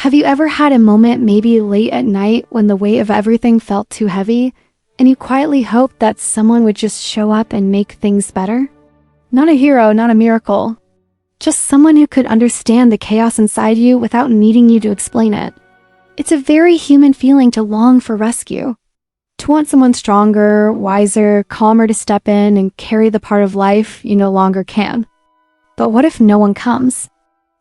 Have you ever had a moment maybe late at night when the weight of everything felt too heavy, and you quietly hoped that someone would just show up and make things better? Not a hero, not a miracle. Just someone who could understand the chaos inside you without needing you to explain it. It's a very human feeling to long for rescue. To want someone stronger, wiser, calmer to step in and carry the part of life you no longer can. But what if no one comes?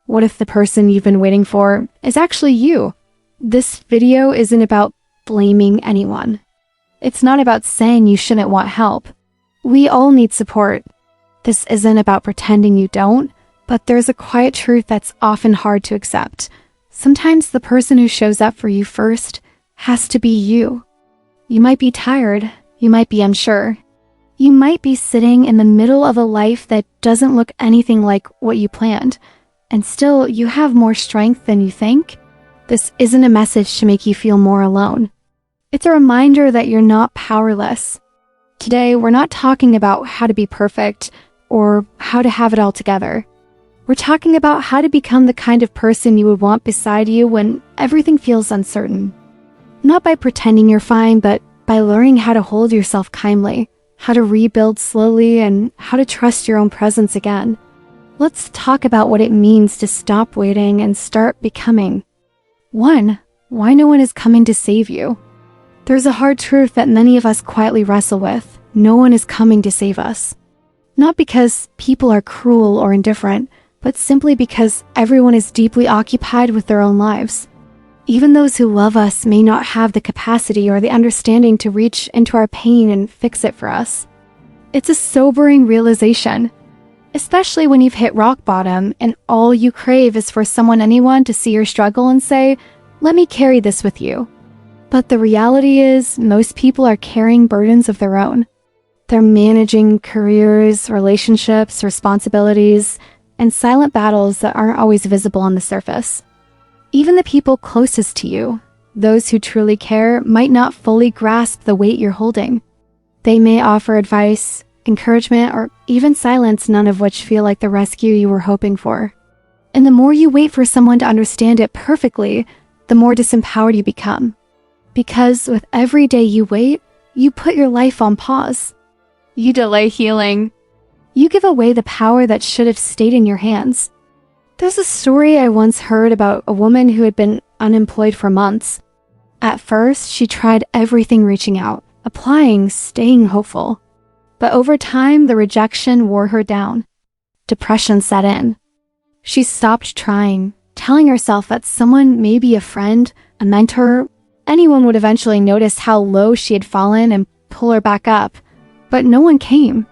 What if the person you've been waiting for is actually you? This video isn't about blaming anyone. It's not about saying you shouldn't want help. We all need support. This isn't about pretending you don't, but there's a quiet truth that's often hard to accept. Sometimes the person who shows up for you first has to be you. You might be tired. You might be unsure. You might be sitting in the middle of a life that doesn't look anything like what you planned. And still, you have more strength than you think. This isn't a message to make you feel more alone. It's a reminder that you're not powerless. Today, we're not talking about how to be perfect or how to have it all together. We're talking about how to become the kind of person you would want beside you when everything feels uncertain. Not by pretending you're fine, but by learning how to hold yourself kindly, how to rebuild slowly, and how to trust your own presence again. Let's talk about what it means to stop waiting and start becoming. 1. Why no one is coming to save you. There's a hard truth that many of us quietly wrestle with. No one is coming to save us. Not because people are cruel or indifferent, but simply because everyone is deeply occupied with their own lives. Even those who love us may not have the capacity or the understanding to reach into our pain and fix it for us. It's a sobering realization. Especially when you've hit rock bottom and all you crave is for anyone to see your struggle and say, "Let me carry this with you." But the reality is, most people are carrying burdens of their own. They're managing careers, relationships, responsibilities, and silent battles that aren't always visible on the surface. Even the people closest to you, those who truly care, might not fully grasp the weight you're holding. They may offer advice, encouragement, or even silence, none of which feel like the rescue you were hoping for. And the more you wait for someone to understand it perfectly, the more disempowered you become. Because with every day you wait, you put your life on pause. You delay healing. You give away the power that should have stayed in your hands. There's a story I once heard about a woman who had been unemployed for months. At first, she tried everything, reaching out, applying, staying hopeful. But over time, the rejection wore her down. Depression set in. She stopped trying, telling herself that someone, maybe a friend, a mentor, anyone would eventually notice how low she had fallen and pull her back up. But no one came.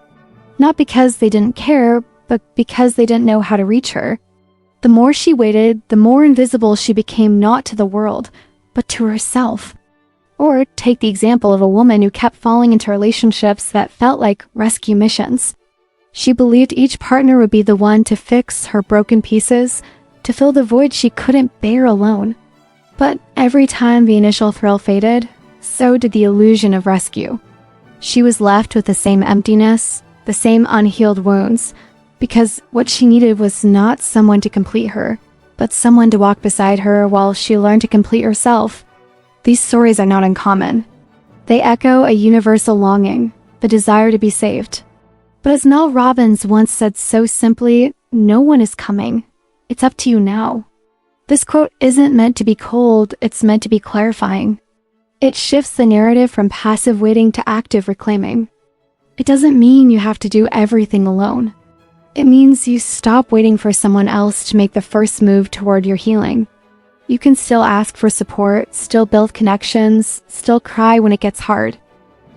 Not because they didn't care, but because they didn't know how to reach her. The more she waited, the more invisible she became, not to the world, but to herself. Or take the example of a woman who kept falling into relationships that felt like rescue missions. She believed each partner would be the one to fix her broken pieces, to fill the void she couldn't bear alone. But every time the initial thrill faded, so did the illusion of rescue. She was left with the same emptiness, the same unhealed wounds, because what she needed was not someone to complete her, but someone to walk beside her while she learned to complete herself. These stories are not uncommon. They echo a universal longing, the desire to be saved. But as Mel Robbins once said so simply, no one is coming. It's up to you now. This quote isn't meant to be cold, it's meant to be clarifying. It shifts the narrative from passive waiting to active reclaiming. It doesn't mean you have to do everything alone. It means you stop waiting for someone else to make the first move toward your healing. You can still ask for support, still build connections, still cry when it gets hard.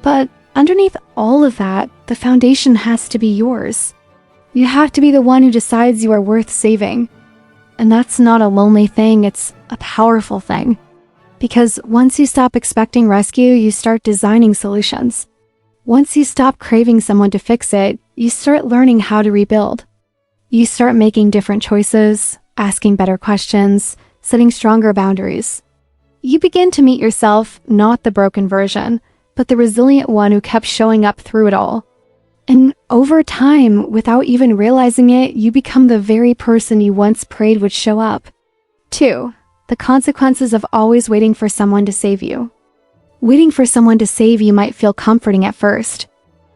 But underneath all of that, the foundation has to be yours. You have to be the one who decides you are worth saving. And that's not a lonely thing, it's a powerful thing. Because once you stop expecting rescue, you start designing solutions. Once you stop craving someone to fix it, you start learning how to rebuild. You start making different choices, asking better questions, setting stronger boundaries. You begin to meet yourself, not the broken version, but the resilient one who kept showing up through it all. And over time, without even realizing it, you become the very person you once prayed would show up. 2. the consequences of always waiting for someone to save you. Waiting for someone to save you might feel comforting at first.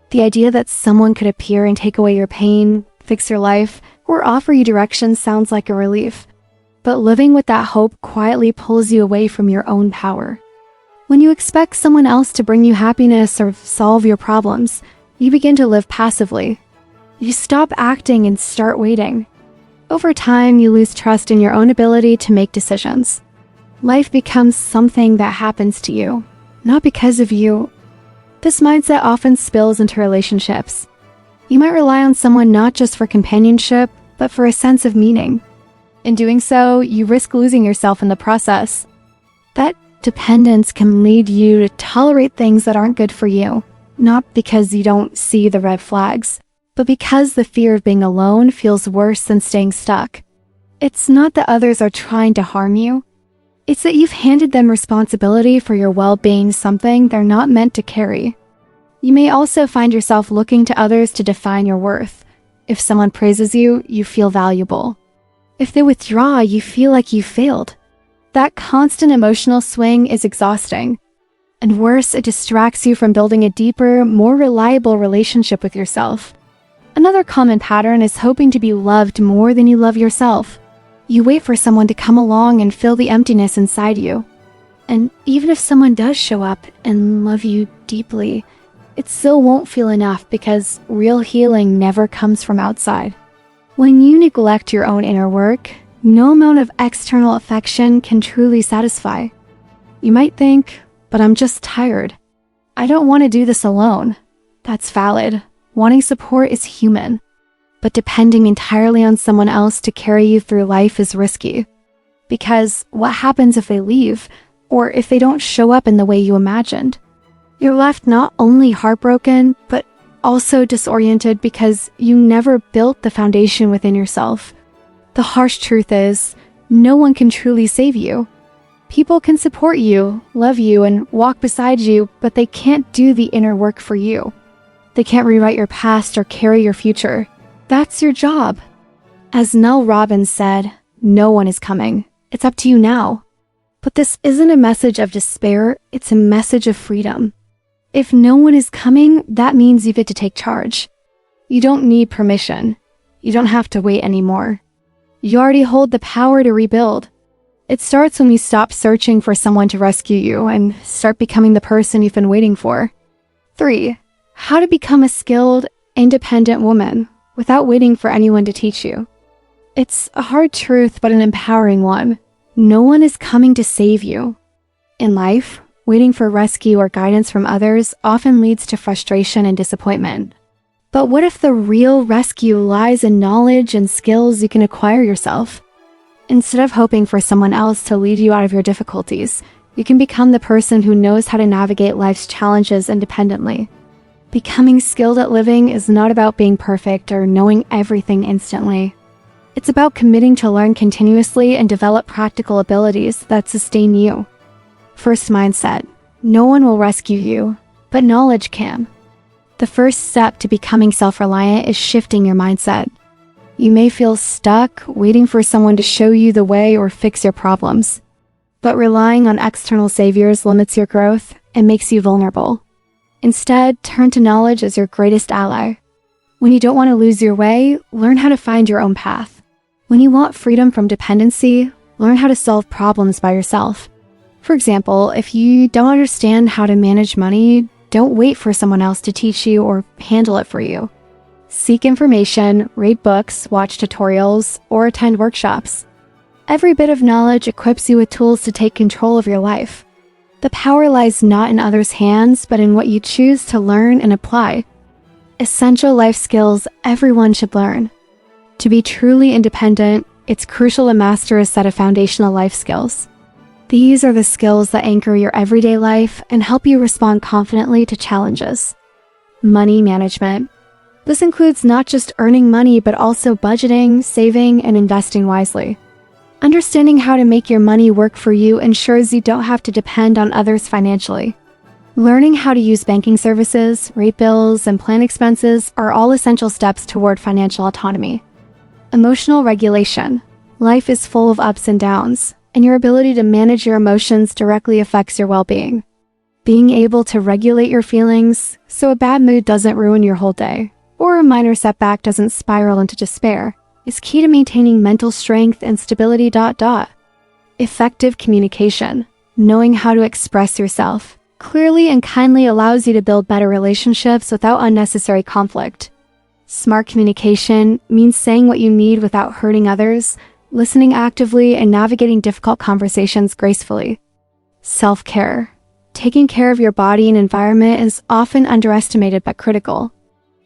The idea that someone could appear and take away your pain, fix your life, or offer you direction sounds like a relief. But living with that hope quietly pulls you away from your own power. When you expect someone else to bring you happiness or solve your problems, you begin to live passively. You stop acting and start waiting. Over time, you lose trust in your own ability to make decisions. Life becomes something that happens to you, not because of you. This mindset often spills into relationships. You might rely on someone not just for companionship, but for a sense of meaning. In doing so, you risk losing yourself in the process. That dependence can lead you to tolerate things that aren't good for you, not because you don't see the red flags, but because the fear of being alone feels worse than staying stuck. It's not that others are trying to harm you. It's that you've handed them responsibility for your well-being, something they're not meant to carry. You may also find yourself looking to others to define your worth. If someone praises you, you feel valuable. If they withdraw, you feel like you failed. That constant emotional swing is exhausting. And worse, it distracts you from building a deeper, more reliable relationship with yourself. Another common pattern is hoping to be loved more than you love yourself. You wait for someone to come along and fill the emptiness inside you. And even if someone does show up and love you deeply, it still won't feel enough because real healing never comes from outside. When you neglect your own inner work, no amount of external affection can truly satisfy. You might think, but I'm just tired. I don't want to do this alone. That's valid. Wanting support is human. But depending entirely on someone else to carry you through life is risky. Because what happens if they leave, or if they don't show up in the way you imagined? You're left not only heartbroken, but also disoriented because you never built the foundation within yourself. The harsh truth is, no one can truly save you. People can support you, love you, and walk beside you, but they can't do the inner work for you. They can't rewrite your past or carry your future. That's your job. As Mel Robbins said, no one is coming. It's up to you now. But this isn't a message of despair, it's a message of freedom. If no one is coming, that means you get to take charge. You don't need permission. You don't have to wait anymore. You already hold the power to rebuild. It starts when you stop searching for someone to rescue you and start becoming the person you've been waiting for. 3. How to become a skilled, independent woman without waiting for anyone to teach you. It's a hard truth, but an empowering one. No one is coming to save you. In life, waiting for rescue or guidance from others often leads to frustration and disappointment. But what if the real rescue lies in knowledge and skills you can acquire yourself? Instead of hoping for someone else to lead you out of your difficulties, you can become the person who knows how to navigate life's challenges independently. Becoming skilled at living is not about being perfect or knowing everything instantly. It's about committing to learn continuously and develop practical abilities that sustain you. First mindset. No one will rescue you, but knowledge can. The first step to becoming self-reliant is shifting your mindset. You may feel stuck, waiting for someone to show you the way or fix your problems. But relying on external saviors limits your growth and makes you vulnerable. Instead, turn to knowledge as your greatest ally. When you don't want to lose your way, learn how to find your own path. When you want freedom from dependency, learn how to solve problems by yourself. For example, if you don't understand how to manage money, don't wait for someone else to teach you or handle it for you. Seek information, read books, watch tutorials, or attend workshops. Every bit of knowledge equips you with tools to take control of your life. The power lies not in others' hands, but in what you choose to learn and apply. Essential life skills everyone should learn. To be truly independent, it's crucial to master a set of foundational life skills. These are the skills that anchor your everyday life and help you respond confidently to challenges. Money management. This includes not just earning money, but also budgeting, saving, and investing wisely. Understanding how to make your money work for you ensures you don't have to depend on others financially. Learning how to use banking services, rate bills, and plan expenses are all essential steps toward financial autonomy. Emotional regulation. Life is full of ups and downs, and your ability to manage your emotions directly affects your well-being. Being able to regulate your feelings so a bad mood doesn't ruin your whole day, or a minor setback doesn't spiral into despair, is key to maintaining mental strength and stability. Effective communication. Knowing how to express yourself clearly and kindly allows you to build better relationships without unnecessary conflict. Smart communication means saying what you need without hurting others, listening actively, and navigating difficult conversations gracefully. Self-care. Taking care of your body and environment is often underestimated but critical.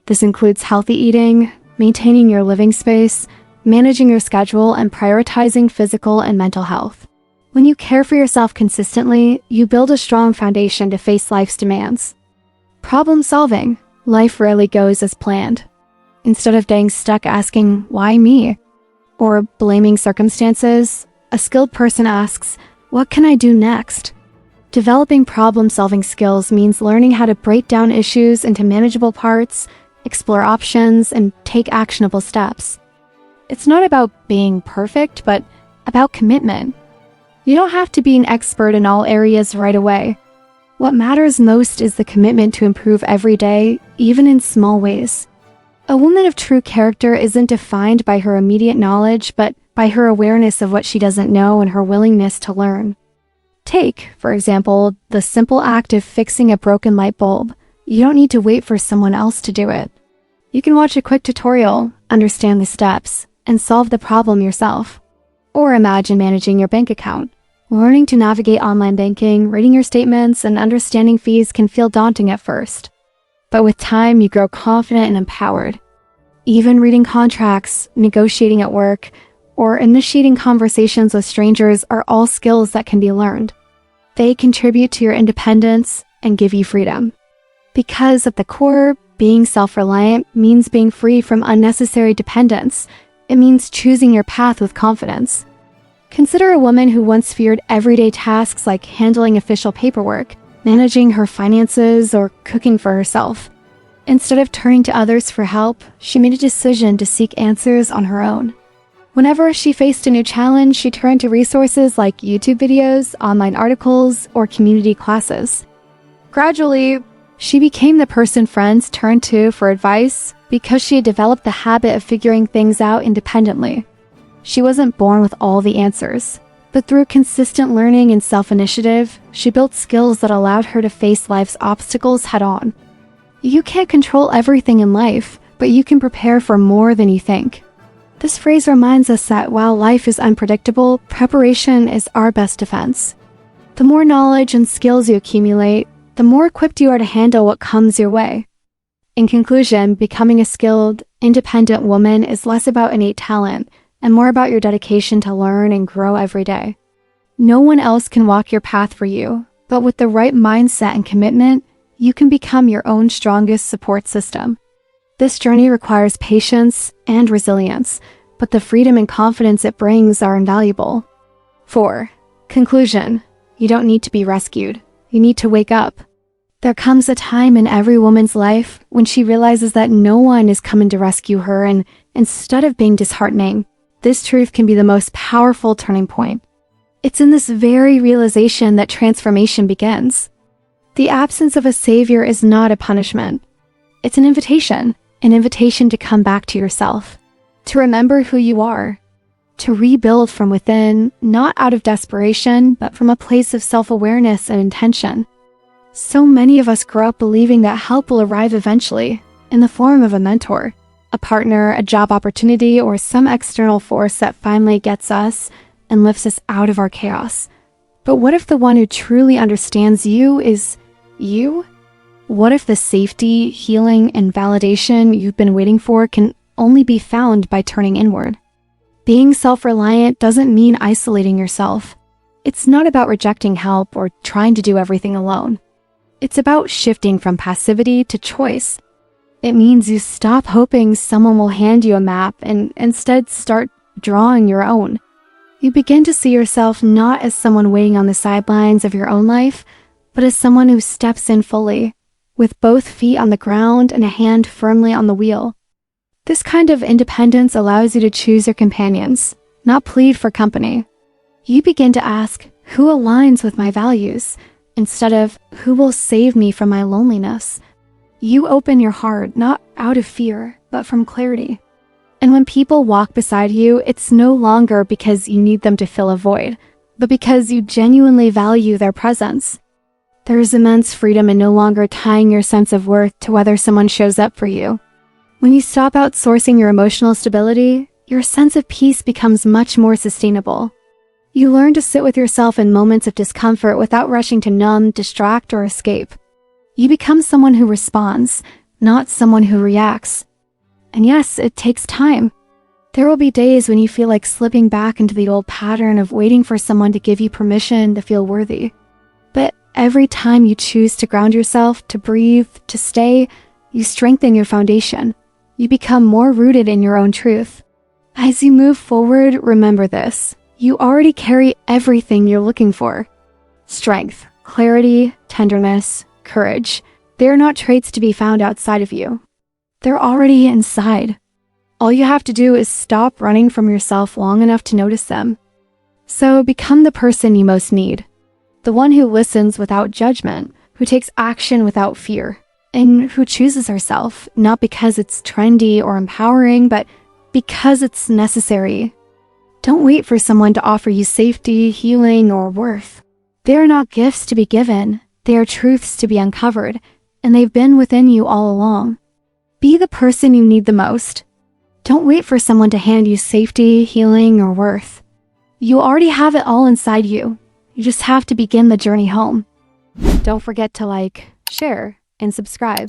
This includes healthy eating, maintaining your living space, managing your schedule, and prioritizing physical and mental health. When you care for yourself consistently, you build a strong foundation to face life's demands. Problem solving. Life rarely goes as planned. Instead of getting stuck asking, "Why me?" or blaming circumstances, a skilled person asks, "What can I do next?" Developing problem-solving skills means learning how to break down issues into manageable parts, explore options, and take actionable steps. It's not about being perfect, but about commitment. You don't have to be an expert in all areas right away. What matters most is the commitment to improve every day, even in small ways. A woman of true character isn't defined by her immediate knowledge, but by her awareness of what she doesn't know and her willingness to learn. Take, for example, the simple act of fixing a broken light bulb. You don't need to wait for someone else to do it. You can watch a quick tutorial, understand the steps, and solve the problem yourself. Or imagine managing your bank account. Learning to navigate online banking, reading your statements, and understanding fees can feel daunting at first. But with time, you grow confident and empowered. Even reading contracts, negotiating at work, or initiating conversations with strangers are all skills that can be learned. They contribute to your independence and give you freedom. Because at the core, being self-reliant means being free from unnecessary dependence. It means choosing your path with confidence. Consider a woman who once feared everyday tasks like handling official paperwork, managing her finances, or cooking for herself. Instead of turning to others for help, she made a decision to seek answers on her own. Whenever she faced a new challenge, she turned to resources like YouTube videos, online articles, or community classes. Gradually, she became the person friends turned to for advice because she had developed the habit of figuring things out independently. She wasn't born with all the answers, but through consistent learning and self-initiative, she built skills that allowed her to face life's obstacles head-on. You can't control everything in life, but you can prepare for more than you think. This phrase reminds us that while life is unpredictable, preparation is our best defense. The more knowledge and skills you accumulate, the more equipped you are to handle what comes your way. In conclusion, becoming a skilled, independent woman is less about innate talent and more about your dedication to learn and grow every day. No one else can walk your path for you, but with the right mindset and commitment, you can become your own strongest support system. This journey requires patience and resilience, but the freedom and confidence it brings are invaluable. 4. Conclusion. You don't need to be rescued. You need to wake up. There comes a time in every woman's life when she realizes that no one is coming to rescue her, and instead of being disheartening, this truth can be the most powerful turning point. It's in this very realization that transformation begins. The absence of a savior is not a punishment. It's an invitation to come back to yourself, to remember who you are, to rebuild from within, not out of desperation, but from a place of self-awareness and intention. So many of us grow up believing that help will arrive eventually, in the form of a mentor, a partner, a job opportunity, or some external force that finally gets us and lifts us out of our chaos. But what if the one who truly understands you is you? What if the safety, healing, and validation you've been waiting for can only be found by turning inward? Being self-reliant doesn't mean isolating yourself. It's not about rejecting help or trying to do everything alone. It's about shifting from passivity to choice. It means you stop hoping someone will hand you a map and instead start drawing your own. You begin to see yourself not as someone waiting on the sidelines of your own life, but as someone who steps in fully, with both feet on the ground and a hand firmly on the wheel. This kind of independence allows you to choose your companions, not plead for company. You begin to ask, who aligns with my values, instead of who will save me from my loneliness. You open your heart not out of fear, but from clarity. And when people walk beside you, it's no longer because you need them to fill a void, but because you genuinely value their presence. There is immense freedom in no longer tying your sense of worth to whether someone shows up for you. When you stop outsourcing your emotional stability, your sense of peace becomes much more sustainable. You learn to sit with yourself in moments of discomfort without rushing to numb, distract, or escape. You become someone who responds, not someone who reacts. And yes, it takes time. There will be days when you feel like slipping back into the old pattern of waiting for someone to give you permission to feel worthy. But every time you choose to ground yourself, to breathe, to stay, you strengthen your foundation. You become more rooted in your own truth. As you move forward, remember this. You already carry everything you're looking for. Strength, clarity, tenderness, courage. They are not traits to be found outside of you. They're already inside. All you have to do is stop running from yourself long enough to notice them. So become the person you most need. The one who listens without judgment, who takes action without fear, and who chooses herself, not because it's trendy or empowering, but because it's necessary. Don't wait for someone to offer you safety, healing, or worth. They are not gifts to be given. They are truths to be uncovered, and they've been within you all along. Be the person you need the most. Don't wait for someone to hand you safety, healing, or worth. You already have it all inside you. You just have to begin the journey home. Don't forget to like, share, and subscribe.